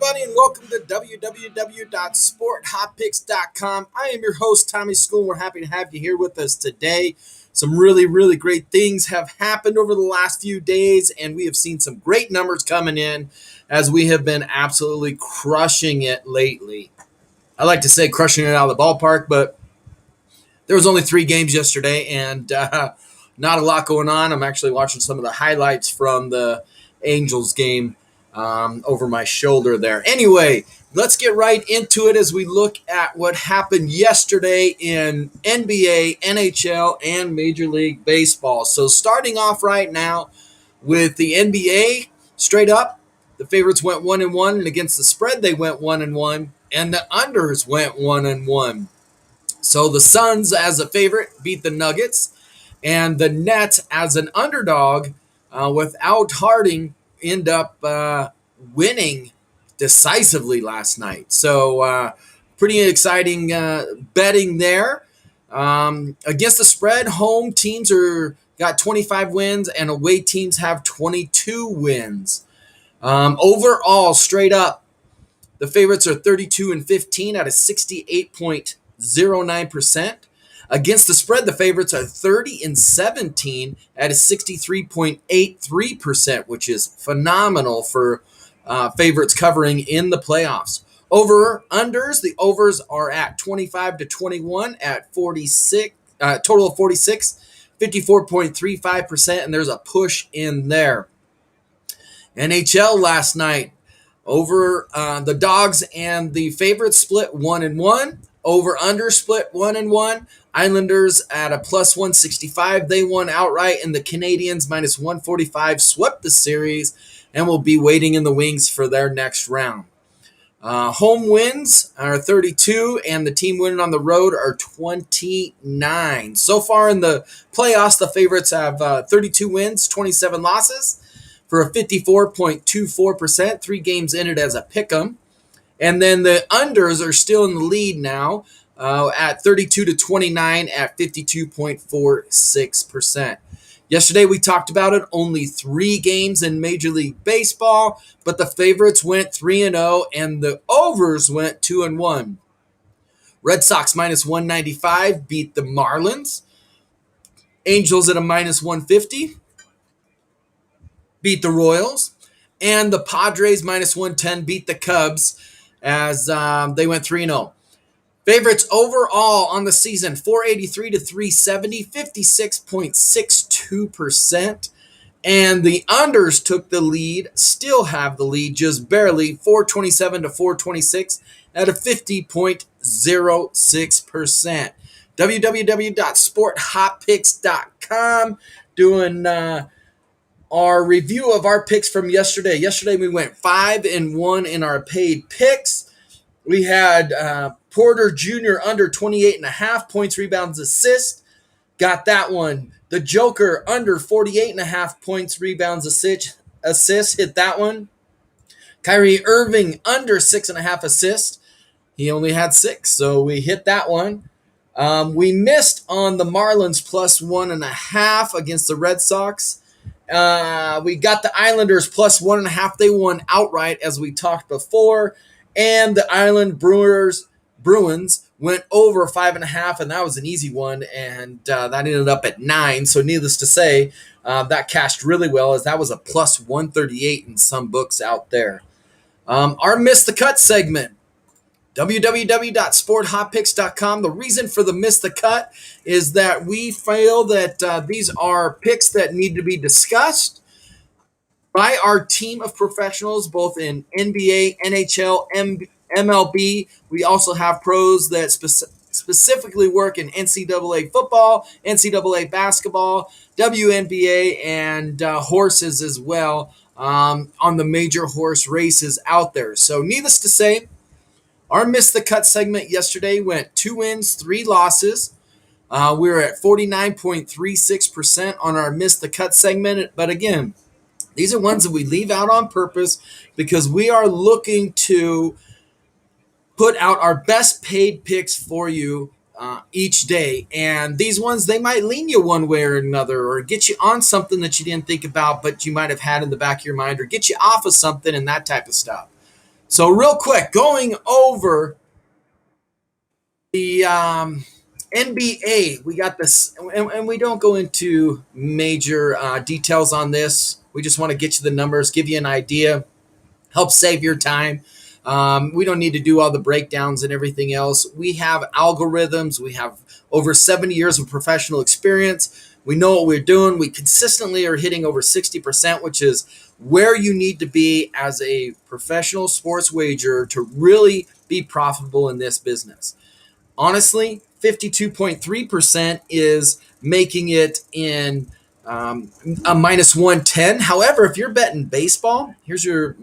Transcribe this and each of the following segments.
everybody, and welcome to www.sporthotpicks.com. I am your host, Tommy School, and we're happy to have you here with us today. Some really great things have happened over the last few days, and we have seen some great numbers coming in as we have been absolutely crushing it lately. I like to say crushing it out of the ballpark, but there was only 3 games yesterday, and not a lot going on. I'm actually watching some of the highlights from the Angels game over my shoulder there. Anyway, let's get right into it as we look at what happened yesterday in NBA, NHL, and Major League Baseball. So starting off right now with the NBA, straight up, the favorites went 1-1, and against the spread they went 1-1, and the unders went 1-1. So the Suns as a favorite beat the Nuggets, and the Nets as an underdog without Harding end up winning decisively last night. So pretty exciting betting there. Against the spread, home teams got 25 wins and away teams have 22 wins. Overall, straight up, the favorites are 32-15 at a 68.09%. Against the spread, the favorites are 30-17 at a 63.83%, which is phenomenal for favorites covering in the playoffs. Over-unders, the overs are at 25-21 at 46, total of 46, 54.35%, and there's a push in there. NHL last night, over the dogs and the favorites split 1-1. Over-under split 1-1. Islanders at a plus 165. They won outright, and the Canadians minus 145 swept the series and will be waiting in the wings for their next round. Home wins are 32, and the team winning on the road are 29. So far in the playoffs, the favorites have 32 wins, 27 losses for a 54.24%. 3 games in it as a pick'em. And then the unders are still in the lead now at 32-29 at 52.46%. Yesterday we talked about it, only 3 games in Major League Baseball, but the favorites went 3-0 and the overs went 2-1. Red Sox minus 195 beat the Marlins. Angels at a minus 150 beat the Royals. And the Padres minus 110 beat the Cubs as they went 3-0. Favorites overall on the season, 483-370, 56.62%. And the unders took the lead, still have the lead, just barely, 427-426 at a 50.06%. www.sporthotpicks.com doing our review of our picks from yesterday. Yesterday we went 5-1 in our paid picks. We had Porter Jr. under 28.5 points, rebounds, assists. Got that one. The Joker under 48.5 points, rebounds, assists. Hit that one. Kyrie Irving under 6.5 assists. He only had 6, so we hit that one. We missed on the Marlins plus 1.5 against the Red Sox. We got the Islanders plus 1.5. They won outright, as we talked before. And the Island Bruins went over 5.5, and that was an easy one, and that ended up at 9. So needless to say, that cashed really well, as that was a plus 138 in some books out there. Our Miss the Cut segment, www.sporthotpicks.com. The reason for the Miss the Cut is that we feel that these are picks that need to be discussed by our team of professionals, both in NBA, NHL, MLB. We also have pros that specifically work in NCAA football, NCAA basketball, WNBA, and horses as well on the major horse races out there. So needless to say, our Miss the Cut segment yesterday went 2 wins, 3 losses. We were at 49.36% on our Miss the Cut segment. But again, these are ones that we leave out on purpose because we are looking to put out our best paid picks for you each day. And these ones, they might lean you one way or another, or get you on something that you didn't think about but you might have had in the back of your mind, or get you off of something and that type of stuff. So real quick, going over the NBA, we got this, and we don't go into major details on this. We just want to get you the numbers, give you an idea, help save your time. We don't need to do all the breakdowns and everything else. We have algorithms. We have over 70 years of professional experience. We know what we're doing. We consistently are hitting over 60%, which is where you need to be as a professional sports wagerer to really be profitable in this business. Honestly, 52.3% is making it in a minus 110. However, if you're betting baseball, here's your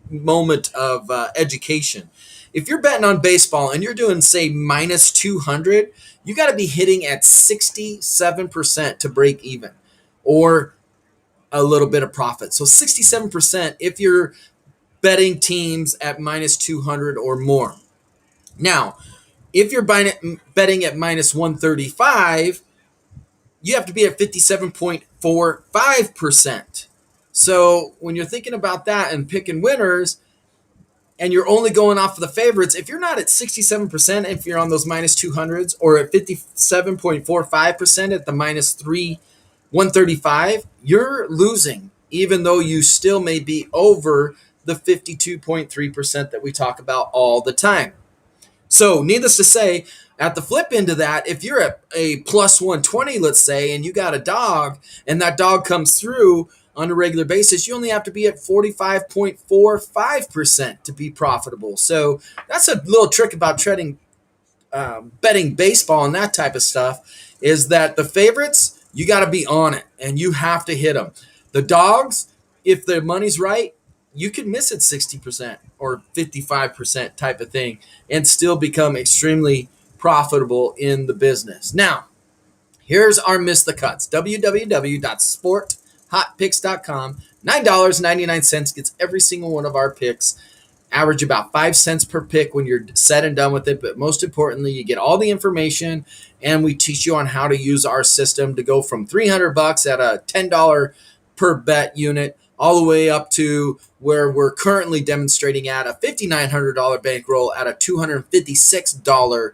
moment of education. If you're betting on baseball and you're doing, say, minus 200, you got to be hitting at 67% to break even or a little bit of profit. So 67% if you're betting teams at minus 200 or more. Now, if you're betting at minus 135, you have to be at 57.45%. So when you're thinking about that and picking winners, and you're only going off of the favorites, if you're not at 67%, if you're on those minus 200s, or at 57.45% at the minus 135, you're losing, even though you still may be over the 52.3% that we talk about all the time. So, needless to say, at the flip end of that, if you're at a plus 120, let's say, and you got a dog, and that dog comes through on a regular basis, you only have to be at 45.45% to be profitable. So, that's a little trick about betting baseball and that type of stuff, is that the favorites, you got to be on it and you have to hit them. The dogs, if the money's right, you could miss it 60% or 55% type of thing and still become extremely profitable in the business. Now, here's our Miss the Cuts. www.sporthotpicks.com. $9.99 gets every single one of our picks. Average about 5 cents per pick when you're said and done with it. But most importantly, you get all the information and we teach you on how to use our system to go from $300 at a $10 per bet unit all the way up to where we're currently demonstrating at a $5,900 bankroll at a $256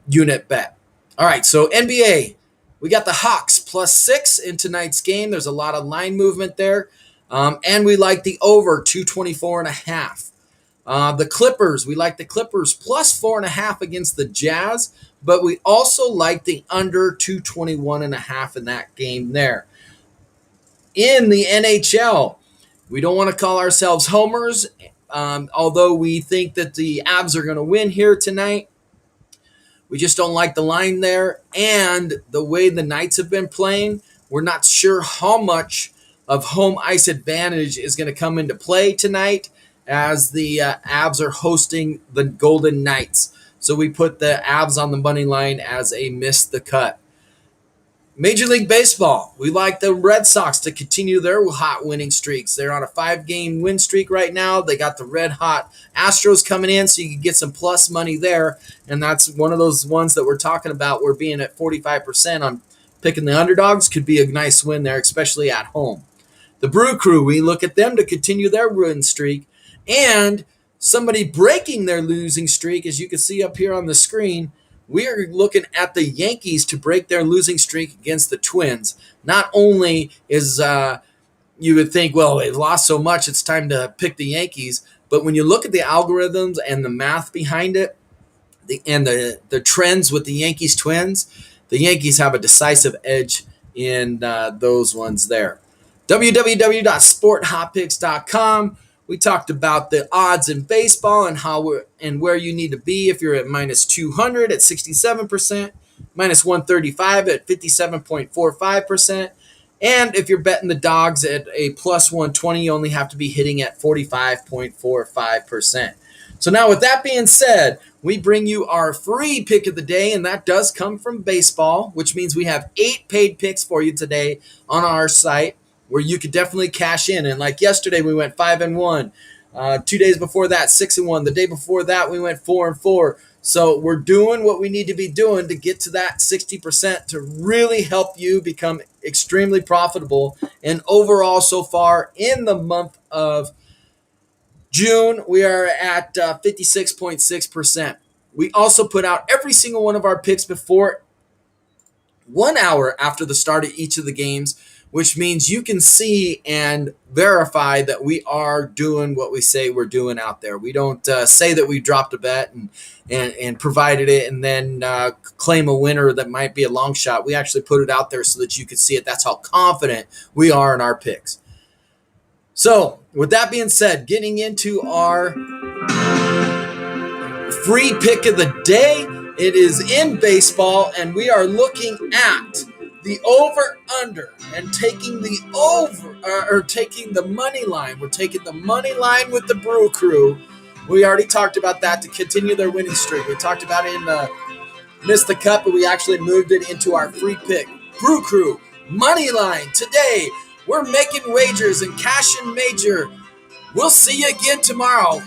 unit bet. All right, so NBA, we got the Hawks +6 in tonight's game. There's a lot of line movement there. And we like the over 224.5. The Clippers, we like the Clippers +4.5 against the Jazz, but we also like the under 221.5 in that game there. In the NHL, we don't want to call ourselves homers, although we think that the Avs are going to win here tonight. We just don't like the line there. And the way the Knights have been playing, we're not sure how much of home ice advantage is going to come into play tonight as the Avs are hosting the Golden Knights. So we put the Avs on the money line as a miss the cut. Major League Baseball, we like the Red Sox to continue their hot winning streaks. They're on a 5-game win streak right now. They got the red hot Astros coming in, so you can get some plus money there. And that's one of those ones that we're talking about. We're being at 45% on picking the underdogs. Could be a nice win there, especially at home. The Brew Crew, we look at them to continue their win streak. And somebody breaking their losing streak, as you can see up here on the screen, we are looking at the Yankees to break their losing streak against the Twins. Not only is you would think, well, they've lost so much, it's time to pick the Yankees. But when you look at the algorithms and the math behind it, the trends with the Yankees Twins, the Yankees have a decisive edge in those ones there. www.sporthotpicks.com. We talked about the odds in baseball and where you need to be if you're at minus 200 at 67%, minus 135 at 57.45%, and if you're betting the dogs at a plus 120, you only have to be hitting at 45.45%. So now with that being said, we bring you our free pick of the day, and that does come from baseball, which means we have 8 paid picks for you today on our site, where you could definitely cash in. And like yesterday, we went 5-1. 2 days before that, 6-1. The day before that, we went 4-4. So we're doing what we need to be doing to get to that 60% to really help you become extremely profitable. And overall, so far in the month of June, we are at 56.6%. We also put out every single one of our picks before 1 hour after the start of each of the games, which means you can see and verify that we are doing what we say we're doing out there. We don't say that we dropped a bet and provided it and then claim a winner that might be a long shot. We actually put it out there so that you could see it. That's how confident we are in our picks. So, with that being said, getting into our free pick of the day, it is in baseball, and we are looking at the over/under and taking the taking the money line. We're taking the money line with the Brew Crew. We already talked about that to continue their winning streak. We talked about it in the Missed the Cup, but we actually moved it into our free pick. Brew Crew money line today. We're making wagers and cash and major. We'll see you again tomorrow.